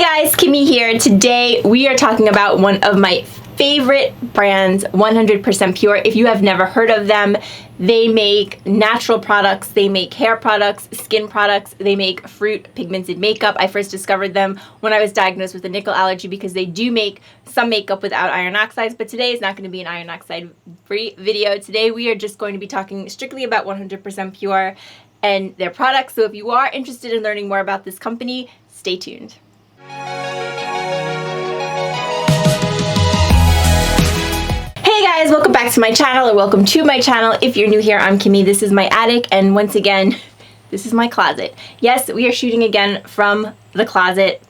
guys, Kimmie here. Today we are talking about one of my favorite brands, 100% Pure. If you have never heard of them, they make natural products, they make hair products, skin products, they make fruit pigmented makeup. I first discovered them when I was diagnosed with a nickel allergy because they do make some makeup without iron oxides, but today is not going to be an iron oxide free video. Today we are just going to be talking strictly about 100% Pure and their products. So if you are interested in learning more about this company, stay tuned. Hey guys, welcome back to my channel, or welcome to my channel. If you're new here, I'm Kimmie. This is my attic, and once again, this is my closet. Yes, we are shooting again from the closet.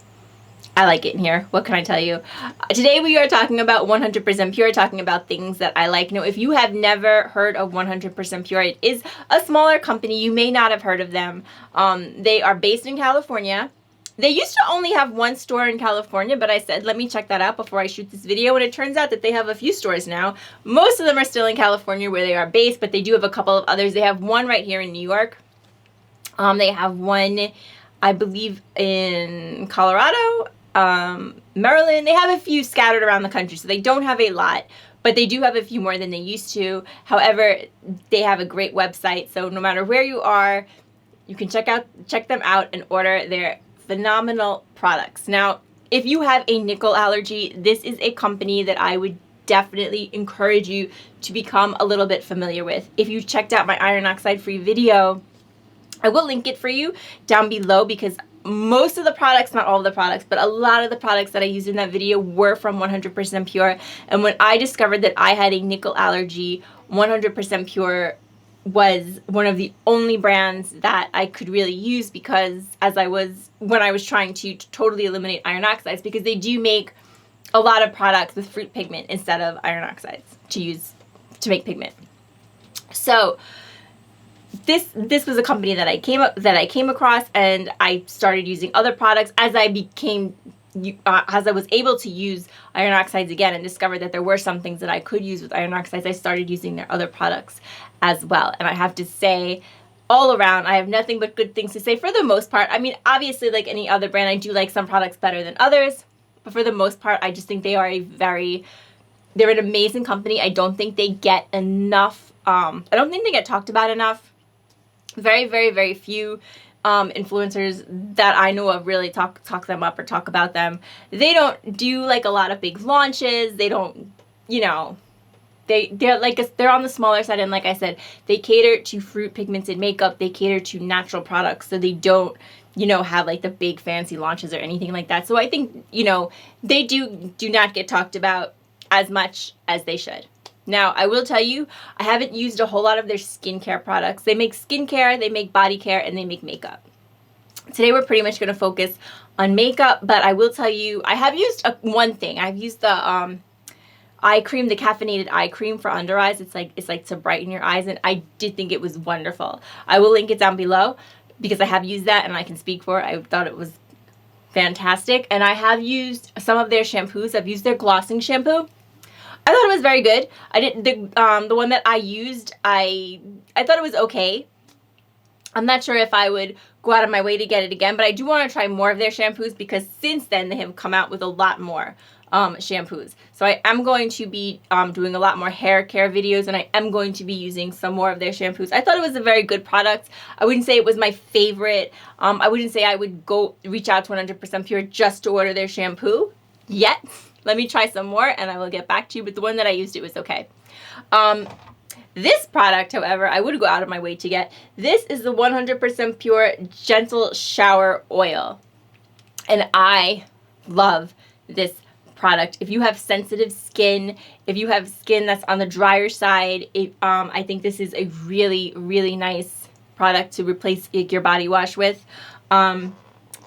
I like it in here. What can I tell you? Today we are talking about 100% Pure, talking about things that I like. Now, if you have never heard of 100% Pure, it is a smaller company. You may not have heard of them. They are based in California. They used to only have one store in California, but I said, let me check that out before I shoot this video, and it turns out that they have a few stores now. Most of them are still in California where they are based, but they do have a couple of others. They have one right here in New York. They have one, I believe, in Colorado, Maryland. They have a few scattered around the country, so they don't have a lot, but they do have a few more than they used to. However, they have a great website, so no matter where you are, you can check them out and order their phenomenal products. Now, if you have a nickel allergy, this is a company that I would definitely encourage you to become a little bit familiar with. If you checked out my iron oxide free video, I will link it for you down below, because most of the products, not all of the products, but a lot of the products that I used in that video were from 100% Pure. And when I discovered that I had a nickel allergy, 100% Pure was one of the only brands that I could really use, because when I was trying to totally eliminate iron oxides, because they do make a lot of products with fruit pigment instead of iron oxides to make pigment. So this was a company that I came across, and I started using other products as I was able to use iron oxides again and discovered that there were some things that I could use with iron oxides. I started using their other products as well. And I have to say, all around, I have nothing but good things to say for the most part. I mean, obviously, like any other brand, I do like some products better than others. But for the most part, I just think they are they're an amazing company. I don't think they get enough, I don't think they get talked about enough. Very, very, very few influencers that I know of really talk them up or talk about them. They don't do like a lot of big launches. They don't, they're on the smaller side, and like I said, they cater to fruit pigmented makeup. They cater to natural products, so they don't, have like the big fancy launches or anything like that. So I think, they do not get talked about as much as they should. Now, I will tell you, I haven't used a whole lot of their skincare products. They make skincare, they make body care, and they make makeup. Today, we're pretty much going to focus on makeup, but I will tell you, I have used one thing. I've used the eye cream, the caffeinated eye cream for under eyes. It's like to brighten your eyes, and I did think it was wonderful. I will link it down below because I have used that and I can speak for it. I thought it was fantastic, and I have used some of their shampoos. I've used their glossing shampoo. I thought it was very good. The one that I used, I thought it was okay. I'm not sure if I would go out of my way to get it again, but I do want to try more of their shampoos, because since then they have come out with a lot more shampoos. So I am going to be doing a lot more hair care videos, and I am going to be using some more of their shampoos. I thought it was a very good product. I wouldn't say it was my favorite. I wouldn't say I would reach out to 100% Pure just to order their shampoo yet. Let me try some more and I will get back to you, but the one that I used, it was okay. This product, however, I would go out of my way to get. This is the 100% Pure Gentle Shower Oil, and I love this product. If you have sensitive skin, if you have skin that's on the drier side, I think this is a really, really nice product to replace your body wash with.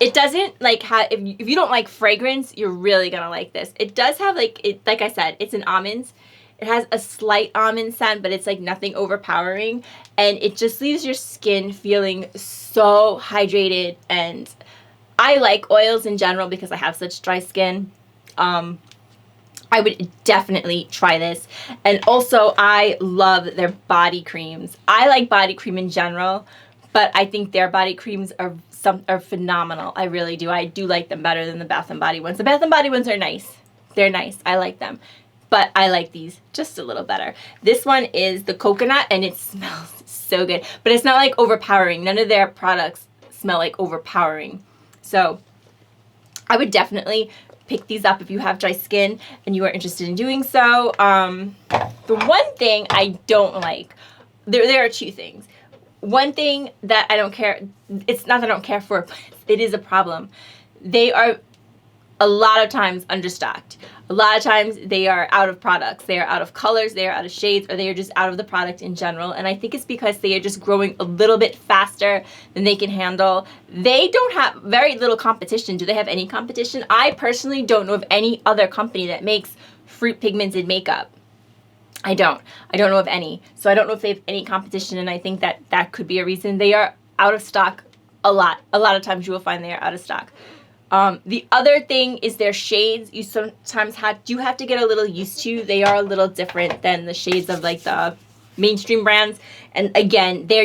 It doesn't like if you don't like fragrance, you're really gonna like this. It does have like I said, it's an almonds. It has a slight almond scent, but it's like nothing overpowering, and it just leaves your skin feeling so hydrated. And I like oils in general because I have such dry skin. I would definitely try this. And also, I love their body creams. I like body cream in general, but I think their body creams are phenomenal. I really do. I do like them better than the Bath & Body ones. The Bath & Body ones are nice. They're nice. I like them. But I like these just a little better. This one is the coconut, and it smells so good. But it's not like overpowering. None of their products smell like overpowering. So I would definitely pick these up if you have dry skin and you are interested in doing so. The one thing I don't like, there are two things. One thing that I don't care, it's not that I don't care for, but it is a problem. They are a lot of times understocked. A lot of times they are out of products. They are out of colors, they are out of shades, or they are just out of the product in general. And I think it's because they are just growing a little bit faster than they can handle. They don't have very little competition. Do they have any competition? I personally don't know of any other company that makes fruit pigmented makeup. I don't know of any. So I don't know if they have any competition, and I think that that could be a reason. They are out of stock a lot. A lot of times you will find they are out of stock. The other thing is their shades. You sometimes do have to get a little used to. They are a little different than the shades of like the mainstream brands. And again, they're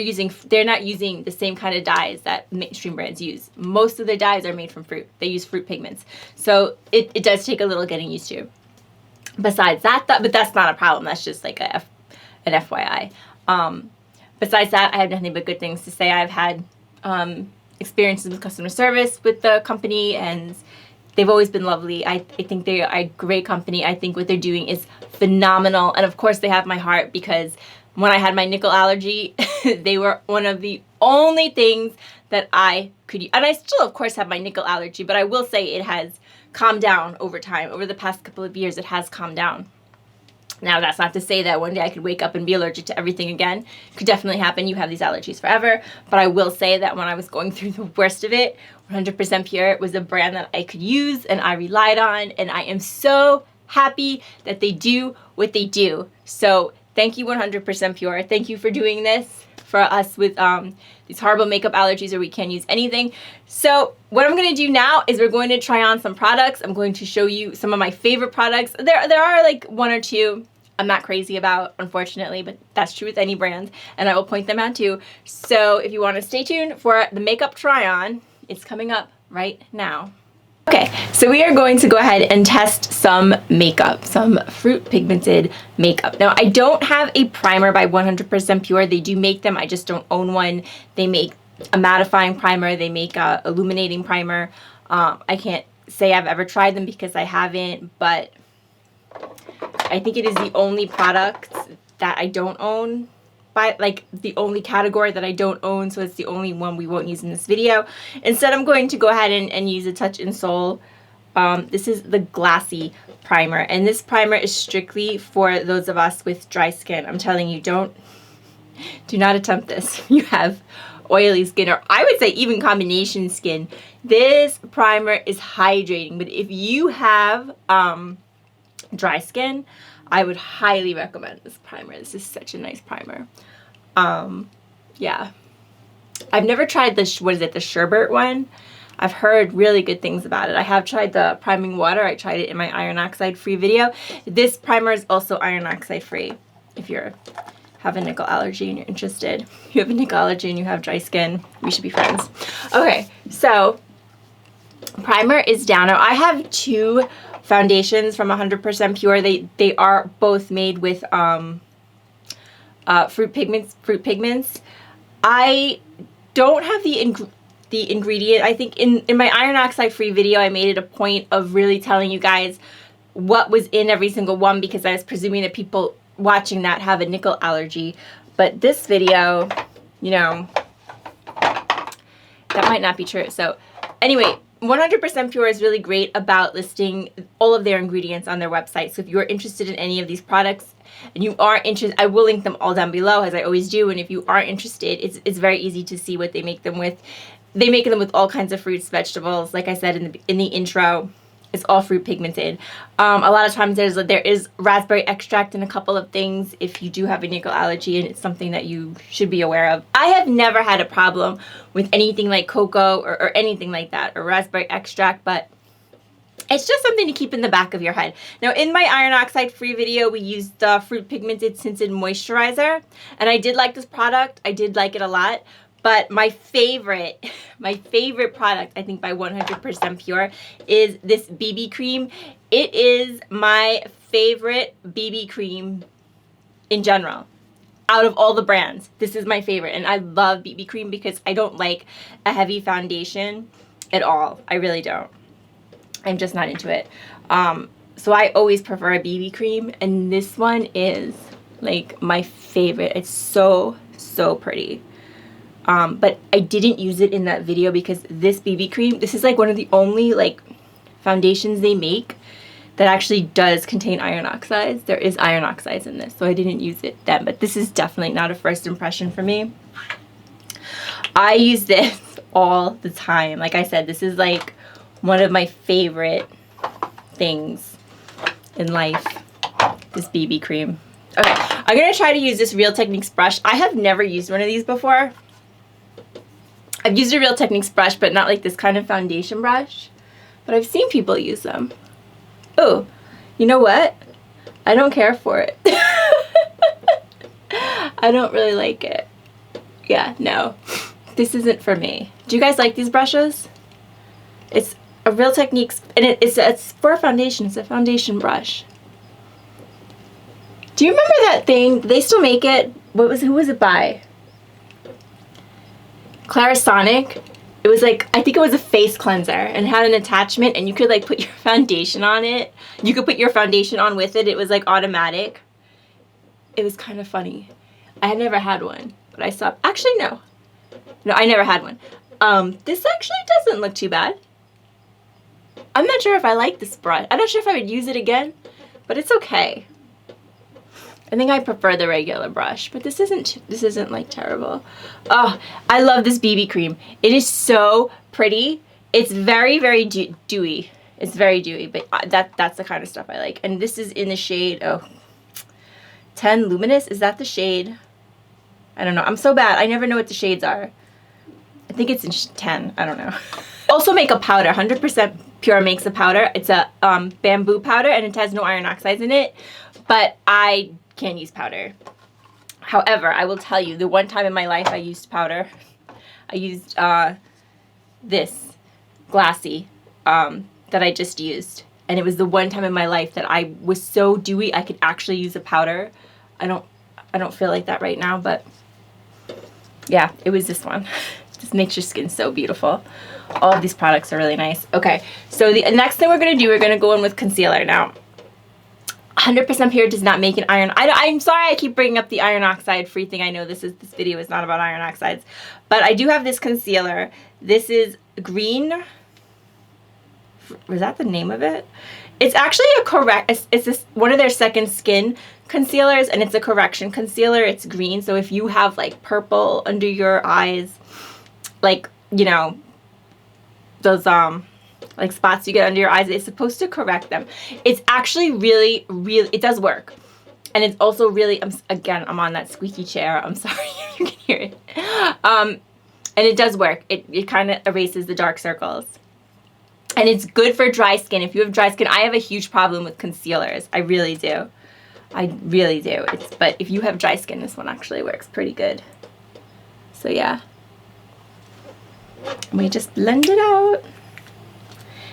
not using the same kind of dyes that mainstream brands use. Most of their dyes are made from fruit. They use fruit pigments. So it does take a little getting used to. Besides that, but that's not a problem. That's just like an FYI. Besides that, I have nothing but good things to say. I've had experiences with customer service with the company, and they've always been lovely. I think they are a great company. I think what they're doing is phenomenal. And of course, they have my heart, because when I had my nickel allergy, they were one of the only things that I could use. And I still, of course, have my nickel allergy, but I will say it has calmed down over time. Over the past couple of years, it has calmed down. Now, that's not to say that one day I could wake up and be allergic to everything again. Could definitely happen. You have these allergies forever. But I will say that when I was going through the worst of it, 100% Pure was a brand that I could use and I relied on. And I am so happy that they do what they do. So thank you, 100% Pure. Thank you for doing this for us with these horrible makeup allergies where we can't use anything. So what I'm going to do now is we're going to try on some products. I'm going to show you some of my favorite products. There are like one or two I'm not crazy about, unfortunately, but that's true with any brand, and I will point them out too. So if you want to stay tuned for the makeup try-on, it's coming up right now. Okay, so we are going to go ahead and test some makeup, some fruit pigmented makeup. Now, I don't have a primer by 100% Pure. They do make them, I just don't own one. They make a mattifying primer, they make a illuminating primer. I can't say I've ever tried them because I haven't, but I think it is the only product that I don't own, by like the only category that I don't own, so it's the only one we won't use in this video. Instead, I'm going to go ahead and use a Touch in Sol. This is the Glassy Primer, and this primer is strictly for those of us with dry skin. I'm telling you, do not attempt this. You have oily skin, or I would say even combination skin. This primer is hydrating, but if you have dry skin, I would highly recommend this primer. This is such a nice primer. Yeah. I've never tried the sherbet one. I've heard really good things about it. I have tried the priming water. I tried it in my iron oxide free video. This primer is also iron oxide free if you have a nickel allergy and you're interested. If you have a nickel allergy and you have dry skin, we should be friends. Okay, so primer is down. Now, I have two foundations from 100% Pure. They are both made with fruit pigments. I don't have the ingredient. I think in my iron oxide free video, I made it a point of really telling you guys what was in every single one, because I was presuming that people watching that have a nickel allergy. But this video, you know, that might not be true. So anyway, 100% Pure is really great about listing all of their ingredients on their website. So if you are interested in any of these products and you are interested, I will link them all down below, as I always do. And if you are interested, it's very easy to see what they make them with. They make them with all kinds of fruits, vegetables. Like I said in the intro, it's all fruit pigmented. A lot of times there is raspberry extract in a couple of things if you do have a nickel allergy, and it's something that you should be aware of. I have never had a problem with anything like cocoa or anything like that, or raspberry extract, but it's just something to keep in the back of your head. Now, in my iron oxide free video, we used the fruit pigmented tinted moisturizer, and I did like this product. I did like it a lot, But my favorite product, I think by 100% Pure, is this BB cream. It is my favorite BB cream in general. Out of all the brands, this is my favorite. And I love BB cream because I don't like a heavy foundation at all. I really don't. I'm just not into it. So I always prefer a BB cream. And this one is like my favorite. It's so, so pretty. But I didn't use it in that video because this BB cream, this is like one of the only like foundations they make that actually does contain iron oxides. There is iron oxides in this, so I didn't use it then, but this is definitely not a first impression for me. I use this all the time. Like I said, this is like one of my favorite things in life, this BB cream. Okay, I'm gonna try to use this Real Techniques brush. I have never used one of these before. I've used a Real Techniques brush, but not like this kind of foundation brush. But I've seen people use them. Oh, you know what? I don't care for it. I don't really like it. Yeah, no. This isn't for me. Do you guys like these brushes? It's a Real Techniques, and it's for a foundation. It's a foundation brush. Do you remember that thing? They still make it. Who was it by? Clarisonic. It was like, I think it was a face cleanser and had an attachment, and you could like put your foundation on it. You could put your foundation on with it. It was like automatic. It was kind of funny. I had never had one, but I saw, actually no. No, I never had one. This actually doesn't look too bad. I'm not sure if I like this brush. I'm not sure if I would use it again, but it's okay. I think I prefer the regular brush, but this isn't like terrible. Oh, I love this BB cream. It is so pretty. It's very, very dewy. It's very dewy, but that's the kind of stuff I like. And this is in the shade, 10 Luminous. Is that the shade? I don't know. I'm so bad. I never know what the shades are. I think it's in 10. I don't know. Also make a powder. 100% Pure makes a powder. It's a bamboo powder, and it has no iron oxides in it. But I can't use powder. However, I will tell you, the one time in my life I used powder, I used this Glassy that I just used. And it was the one time in my life that I was so dewy I could actually use a powder. I don't feel like that right now, but yeah, it was this one. This makes your skin so beautiful. All of these products are really nice. Okay, so the next thing we're going to do, we're going to go in with concealer. Now, 100% Pure does not make an iron. I'm sorry I keep bringing up the iron oxide free thing. I know this video is not about iron oxides, but I do have this concealer. This is green. Was that the name of it? It's actually it's one of their second skin concealers, and it's a correction concealer. It's green, so if you have like purple under your eyes, like, you know, those like spots you get under your eyes, it's supposed to correct them. It's actually really, it does work. And it's also really, again, I'm on that squeaky chair. I'm sorry if you can hear it. And it does work. It kind of erases the dark circles. And it's good for dry skin. If you have dry skin, I have a huge problem with concealers. I really do. I really do. But if you have dry skin, this one actually works pretty good. So yeah. We just blend it out.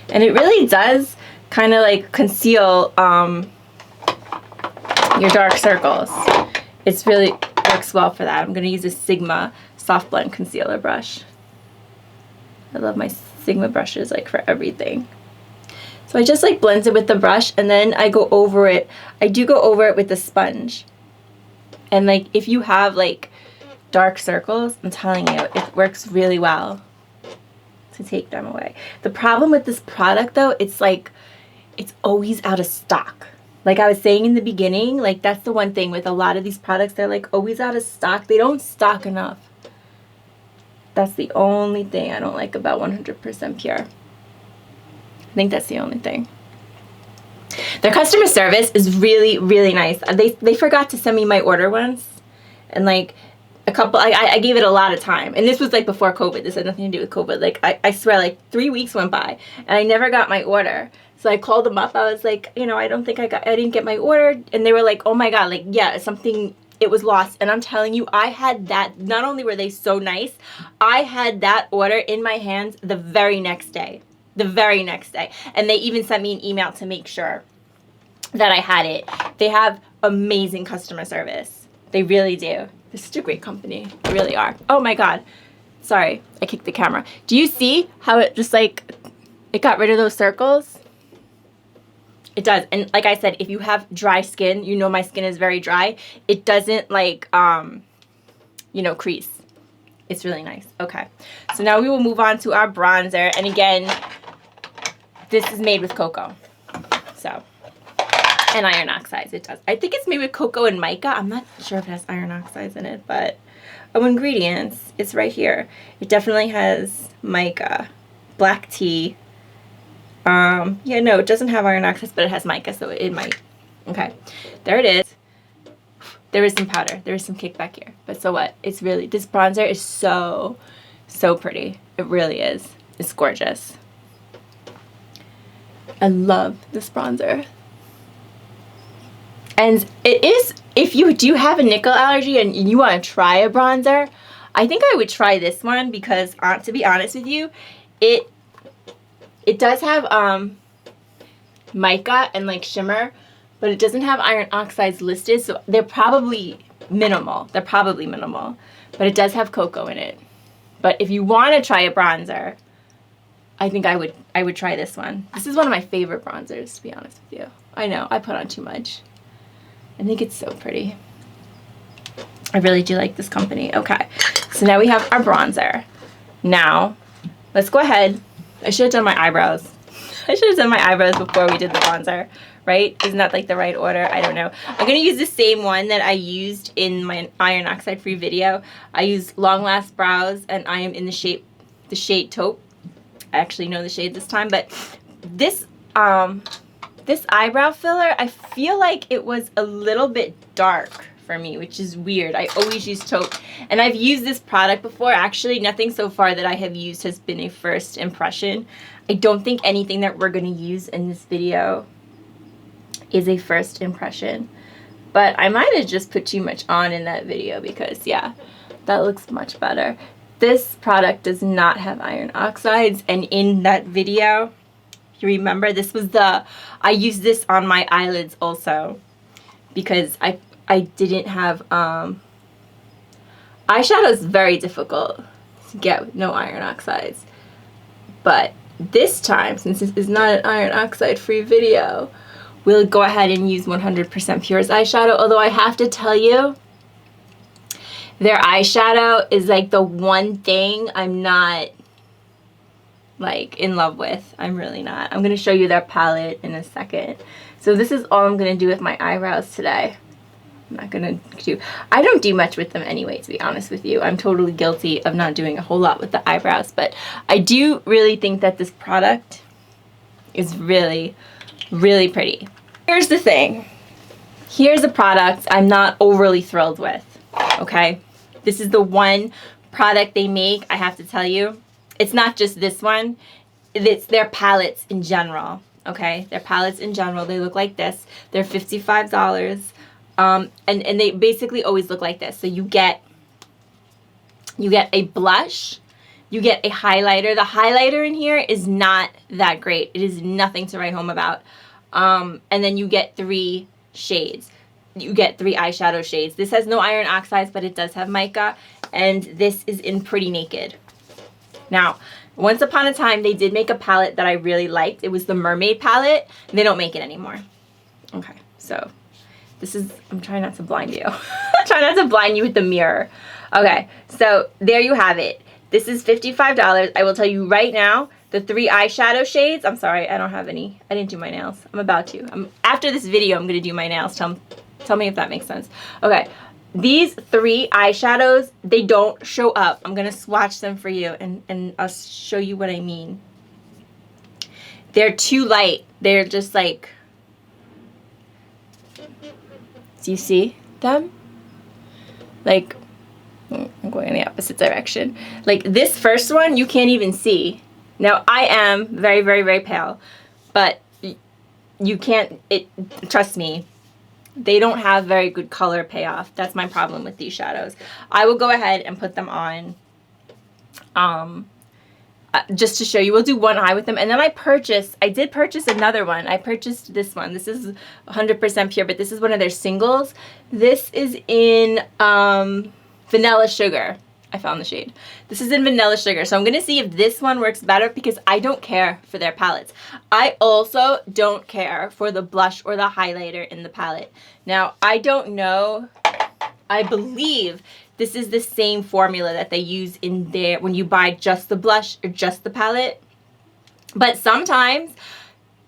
And it really does kind of like conceal your dark circles. It's really works well for that. I'm going to use a Sigma Soft Blend Concealer brush. I love my Sigma brushes like for everything. So I just like blend it with the brush, and then I go over it. I do go over it with the sponge. And like if you have like dark circles, I'm telling you, it works really well to take them away. The problem with this product though, it's like it's always out of stock. Like I was saying in the beginning, like that's the one thing with a lot of these products, they're like always out of stock. They don't stock enough. That's the only thing I don't like about 100% Pure. I think that's the only thing. Their customer service is really, really nice. They forgot to send me my order once, and like a couple, I gave it a lot of time, and this was like before COVID. This had nothing to do with COVID. Like I swear, like 3 weeks went by and I never got my order. So I called them up. I was like, you know, I didn't get my order. And they were like, oh my God, like, yeah, something it was lost. And I'm telling you, I had that, not only were they so nice, I had that order in my hands the very next day. The very next day. And they even sent me an email to make sure that I had it. They have amazing customer service. They really do. They're such a great company. They really are. Oh my God. Sorry, I kicked the camera. Do you see how it just like, it got rid of those circles? It does. And like I said, if you have dry skin, you know my skin is very dry. It doesn't like, you know, crease. It's really nice. Okay. So now we will move on to our bronzer. And again, this is made with cocoa. So, and iron oxides. It does. I think it's made with cocoa and mica. I'm not sure if it has iron oxides in it, but oh, ingredients. It's right here. It definitely has mica, black tea. Yeah, no, it doesn't have iron oxides, but it has mica, so it might. Okay, there it is. There is some powder. There is some kickback here. But so what? It's really, this bronzer is so, so pretty. It really is. It's gorgeous. I love this bronzer. And it is, if you do have a nickel allergy and you want to try a bronzer, I think I would try this one because, to be honest with you, it does have mica and like shimmer, but it doesn't have iron oxides listed, so they're probably minimal. They're probably minimal, but it does have cocoa in it. But if you want to try a bronzer, I think I would try this one. This is one of my favorite bronzers, to be honest with you. I know, I put on too much. I think it's so pretty. I really do like this company. Okay, so now we have our bronzer. Now, let's go ahead. I should have done my eyebrows. I should have done my eyebrows before we did the bronzer, right? Isn't that like the right order? I don't know. I'm going to use the same one that I used in my iron oxide free video. I use Long Last Brows, and I am in the shade taupe. I actually know the shade this time, but this this eyebrow filler, I feel like it was a little bit dark for me, which is weird. I always use taupe, and I've used this product before. Actually, nothing so far that I have used has been a first impression. I don't think anything that we're going to use in this video is a first impression, but I might have just put too much on in that video because, yeah, that looks much better. This product does not have iron oxides, and in that video, you remember, this was I used this on my eyelids also because I didn't have, eyeshadow is very difficult to get with no iron oxides. But this time, since this is not an iron oxide free video, we'll go ahead and use 100% Pure's eyeshadow. Although I have to tell you, their eyeshadow is like the one thing I'm not like in love with. I'm really not. I'm going to show you their palette in a second. So this is all I'm going to do with my eyebrows today. I'm not going to do, I don't do much with them anyway, to be honest with you. I'm totally guilty of not doing a whole lot with the eyebrows, but I do really think that this product is really, really pretty. Here's the thing. Here's a product I'm not overly thrilled with, okay? This is the one product they make, I have to tell you. It's not just this one. It's their palettes in general, okay? Their palettes in general, they look like this. They're $55. And they basically always look like this. So you get a blush, you get a highlighter. The highlighter in here is not that great. It is nothing to write home about. And then you get 3 shades. You get 3 eyeshadow shades. This has no iron oxides, but it does have mica. And this is in Pretty Naked. Now, once upon a time, they did make a palette that I really liked. It was the Mermaid palette. They don't make it anymore. Okay, so this is, I'm trying not to blind you. I'm trying not to blind you with the mirror. Okay, so there you have it. This is $55. I will tell you right now, the 3 eyeshadow shades, I'm sorry, I don't have any. I didn't do my nails. I'm about to. After this video, I'm going to do my nails. Tell me if that makes sense. Okay, these 3 eyeshadows, they don't show up. I'm going to swatch them for you, and I'll show you what I mean. They're too light. They're just like, do you see them? Like, I'm going in the opposite direction. Like this first one, you can't even see. Now, I am very, very, very pale, but you can't, trust me, They don't have very good color payoff. That's my problem with these shadows. I will go ahead and put them on just to show you. We'll do one eye with them. And then I did purchase another one. I purchased this one. This is 100% pure, but this is one of their singles. This is in Vanilla Sugar. I found the shade. This is in Vanilla Sugar. So I'm going to see if this one works better because I don't care for their palettes. I also don't care for the blush or the highlighter in the palette. Now, I don't know. I believe this is the same formula that they use in there when you buy just the blush or just the palette. But sometimes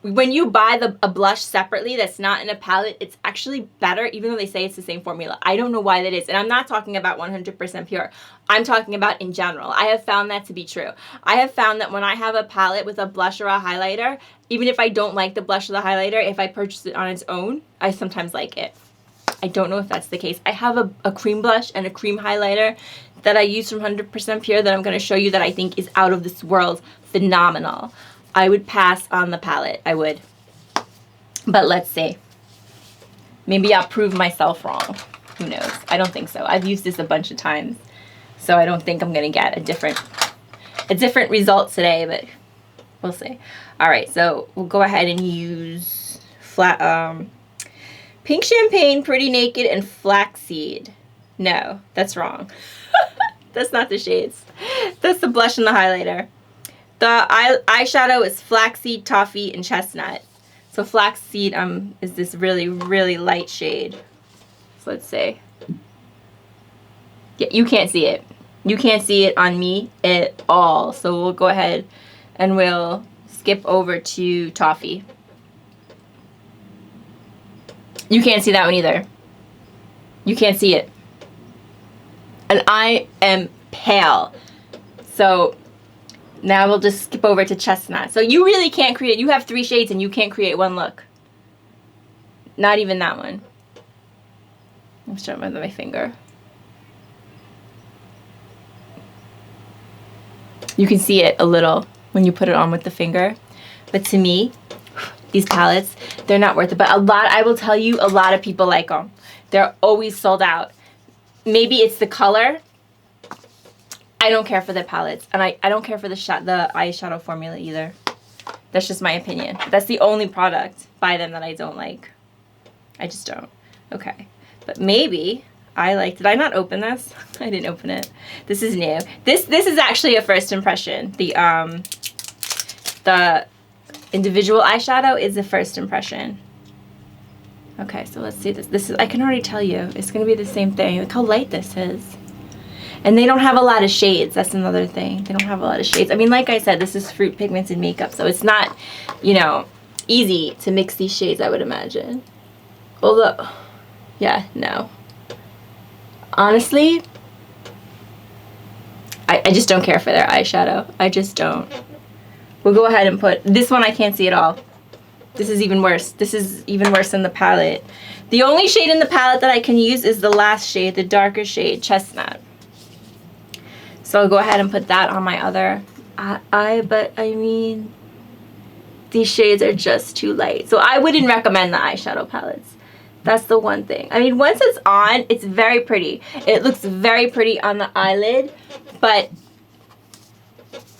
when you buy a blush separately that's not in a palette, it's actually better, even though they say it's the same formula. I don't know why that is. And I'm not talking about 100% pure. I'm talking about in general. I have found that to be true. I have found that when I have a palette with a blush or a highlighter, even if I don't like the blush or the highlighter, if I purchase it on its own, I sometimes like it. I don't know if that's the case. I have a cream blush and a cream highlighter that I use from 100% Pure that I'm going to show you that I think is out of this world phenomenal. I would pass on the palette. I would. But let's see. Maybe I'll prove myself wrong. Who knows? I don't think so. I've used this a bunch of times. So I don't think I'm going to get a different result today, but we'll see. All right, so we'll go ahead and use Pink Champagne, Pretty Naked, and Flaxseed. No, that's wrong. That's not the shades. That's the blush and the highlighter. The eyeshadow is Flaxseed, Toffee, and Chestnut. So Flaxseed is this really, really light shade. So let's see. Yeah, you can't see it. You can't see it on me at all. So we'll go ahead and we'll skip over to Toffee. You can't see that one either. You can't see it. And I am pale. So now we'll just skip over to Chestnut. So you really can't create, you have 3 shades and you can't create one look. Not even that one. I'm showing with my finger. You can see it a little when you put it on with the finger. But to me, these palettes, they're not worth it. But I will tell you, a lot of people like them. They're always sold out. Maybe it's the color. I don't care for their palettes. And I don't care for the eyeshadow formula either. That's just my opinion. That's the only product by them that I don't like. I just don't. Okay. But maybe I like, did I not open this? I didn't open it. This is new. This is actually a first impression. The individual eyeshadow is the first impression. Okay, so let's see this. This is, I can already tell you, it's going to be the same thing. Look how light this is. And they don't have a lot of shades. That's another thing. They don't have a lot of shades. I mean, like I said, this is fruit pigmented makeup, so it's not, you know, easy to mix these shades, I would imagine. Although, yeah, no. Honestly, I just don't care for their eyeshadow. I just don't. We'll go ahead and put, this one I can't see at all. This is even worse. This is even worse than the palette. The only shade in the palette that I can use is the last shade, the darker shade, Chestnut. So I'll go ahead and put that on my other eye, but I mean, these shades are just too light. So I wouldn't recommend the eyeshadow palettes. That's the one thing. I mean, once it's on, it's very pretty. It looks very pretty on the eyelid, but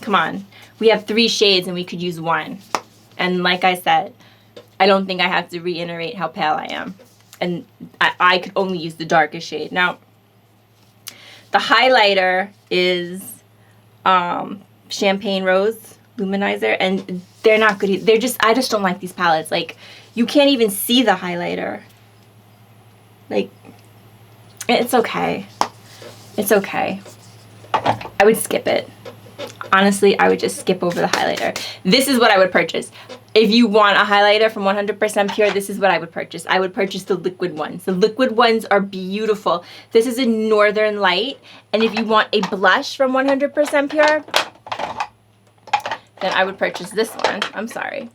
come on. We have 3 shades and we could use 1. And like I said, I don't think I have to reiterate how pale I am. And I could only use the darkest shade. Now, the highlighter is Champagne Rose Luminizer, and they're not good. They're just, I just don't like these palettes. Like, you can't even see the highlighter. Like, it's okay. It's okay. I would skip it. Honestly, I would just skip over the highlighter. This is what I would purchase. If you want a highlighter from 100% Pure, this is what I would purchase. I would purchase the liquid ones. The liquid ones are beautiful. This is a Northern Light. And if you want a blush from 100% Pure, then I would purchase this one. I'm sorry.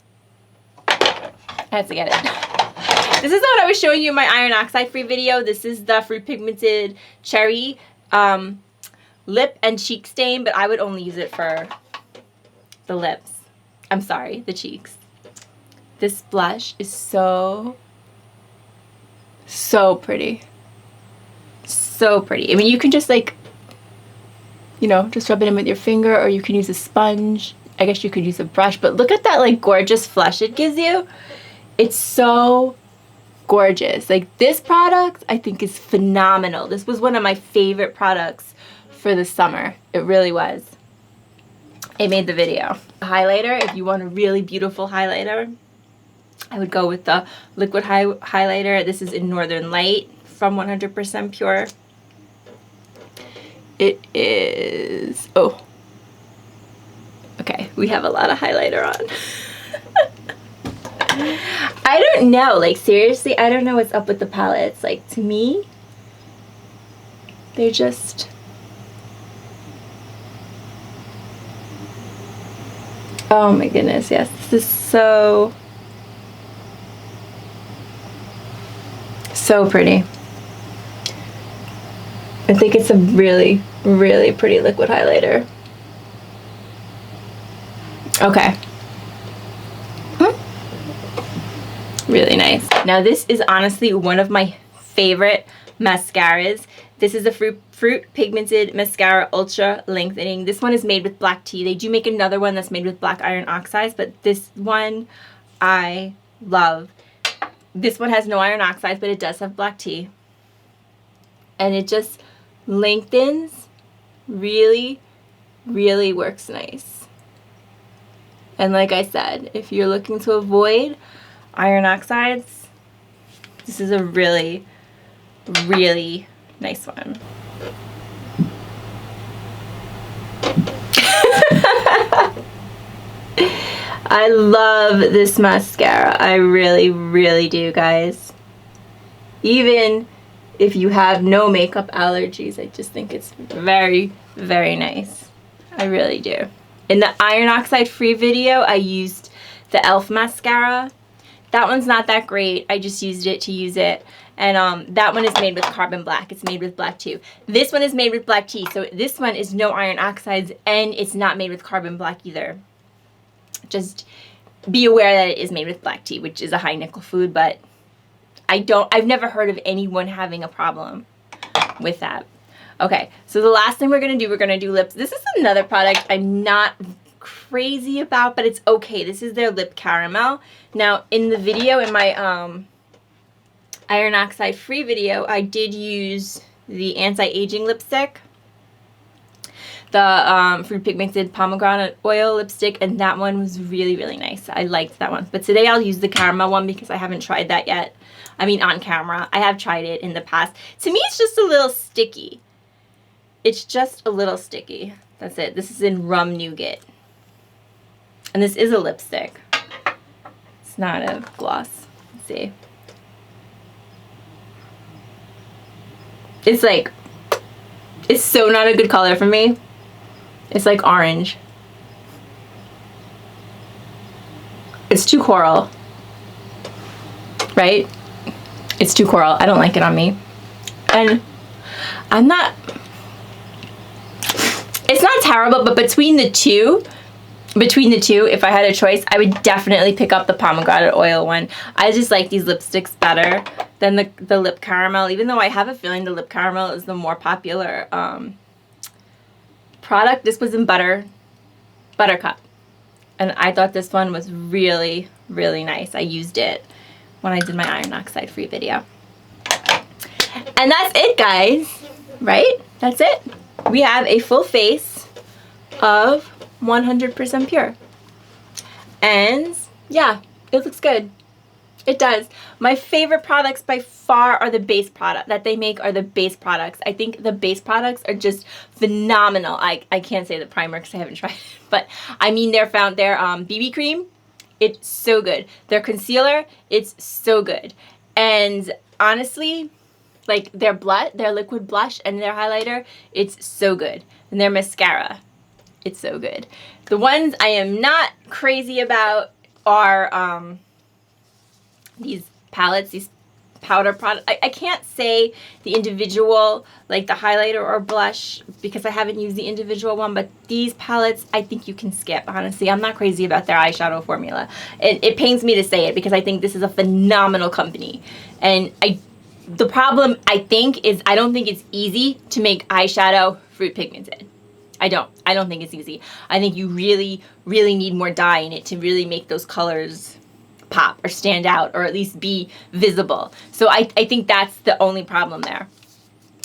I had to get it. This is what I was showing you in my iron oxide free video. This is the Fruit Pigmented Cherry lip and cheek stain, but I would only use it for the lips. I'm sorry, the cheeks. This blush is so So pretty. So pretty. I mean, you can just like, you know, just rub it in with your finger, or you can use a sponge. I guess you could use a brush, but look at that like gorgeous flush it gives you. It's so gorgeous. Like, this product I think is phenomenal. This was one of my favorite products for the summer. It really was. It made the video. Highlighter, if you want a really beautiful highlighter, I would go with the liquid highlighter. This is in Northern Light from 100% Pure. It is, oh, okay, we have a lot of highlighter on. I don't know, like, seriously, I don't know what's up with the palettes. Like, to me, they're just, oh my goodness, yes, this is so pretty. I think it's a really, really pretty liquid highlighter. Okay. Really nice. Now this is honestly one of my favorite mascaras. This is the Fruit Pigmented Mascara Ultra Lengthening. This one is made with black tea. They do make another one that's made with black iron oxides, but this one I love. This one has no iron oxides, but it does have black tea. And it just lengthens, really, really works nice. And like I said, if you're looking to avoid iron oxides, this is a really, really nice one. I love this mascara. I really, really do, guys. Even if you have no makeup allergies, I just think it's very, very nice. I really do. In the iron oxide free video, I used the e.l.f. mascara. That one's not that great. I just used it to use it. And that one is made with carbon black. It's made with black too. This one is made with black tea. So this one is no iron oxides, and it's not made with carbon black either. Just be aware that it is made with black tea, which is a high nickel food, but I've never heard of anyone having a problem with that. Okay, so the last thing we're gonna do lips. This is another product I'm not crazy about, but it's okay. This is their lip caramel. Now, in the video, in my iron oxide free video, I did use the anti-aging lipstick, the Fruit Pigmented pomegranate oil lipstick, and that one was really, really nice. I liked that one. But today I'll use the caramel one because I haven't tried that yet. I mean, on camera. I have tried it in the past. To me, it's just a little sticky. It's just a little sticky. That's it. This is in Rum Nougat. And this is a lipstick. It's not a gloss. Let's see. It's like, it's so not a good color for me. It's like orange. It's too coral. Right? It's too coral. I don't like it on me. And I'm not, it's not terrible, but between the two, if I had a choice, I would definitely pick up the pomegranate oil one. I just like these lipsticks better than the lip caramel, even though I have a feeling the lip caramel is the more popular product. This was in Buttercup, and I thought this one was really, really nice. I used it when I did my iron oxide free video. And that's it, guys, right? That's it. We have a full face of 100% pure. And yeah, it looks good. It does. My favorite products by far are the base product that they make are the base products. I think the base products are just phenomenal. I can't say the primer because I haven't tried it, but I mean their BB cream, it's so good. Their concealer, it's so good. And honestly, like their liquid blush and their highlighter, it's so good. And their mascara, it's so good. The ones I am not crazy about are these palettes, these powder products. I can't say the individual, like the highlighter or blush, because I haven't used the individual one, but these palettes, I think you can skip, honestly. I'm not crazy about their eyeshadow formula. It pains me to say it because I think this is a phenomenal company. And The problem, I think, is I don't think it's easy to make eyeshadow fruit pigmented. I don't think it's easy. I think you really, really need more dye in it to really make those colors pop or stand out or at least be visible. So I think that's the only problem there.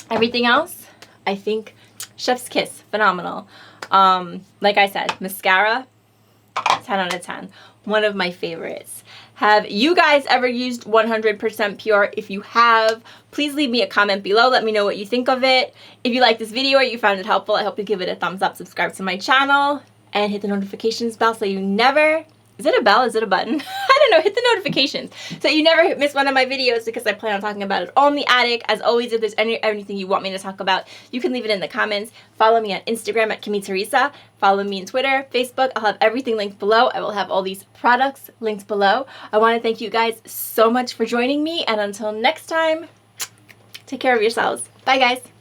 Everything else, I think, chef's kiss, phenomenal. Like I said, mascara, 10 out of 10. One of my favorites. Have you guys ever used 100% Pure? If you have, please leave me a comment below. Let me know what you think of it. If you like this video or you found it helpful, I hope you give it a thumbs up, subscribe to my channel, and hit the notifications bell so you never... Is it a bell? Is it a button? I don't know. Hit the notifications so you never miss one of my videos, because I plan on talking about it all in the attic. As always, if there's anything you want me to talk about, you can leave it in the comments. Follow me on Instagram at Kimmie Teresa. Follow me on Twitter, Facebook. I'll have everything linked below. I will have all these products linked below. I want to thank you guys so much for joining me, and until next time, take care of yourselves. Bye, guys.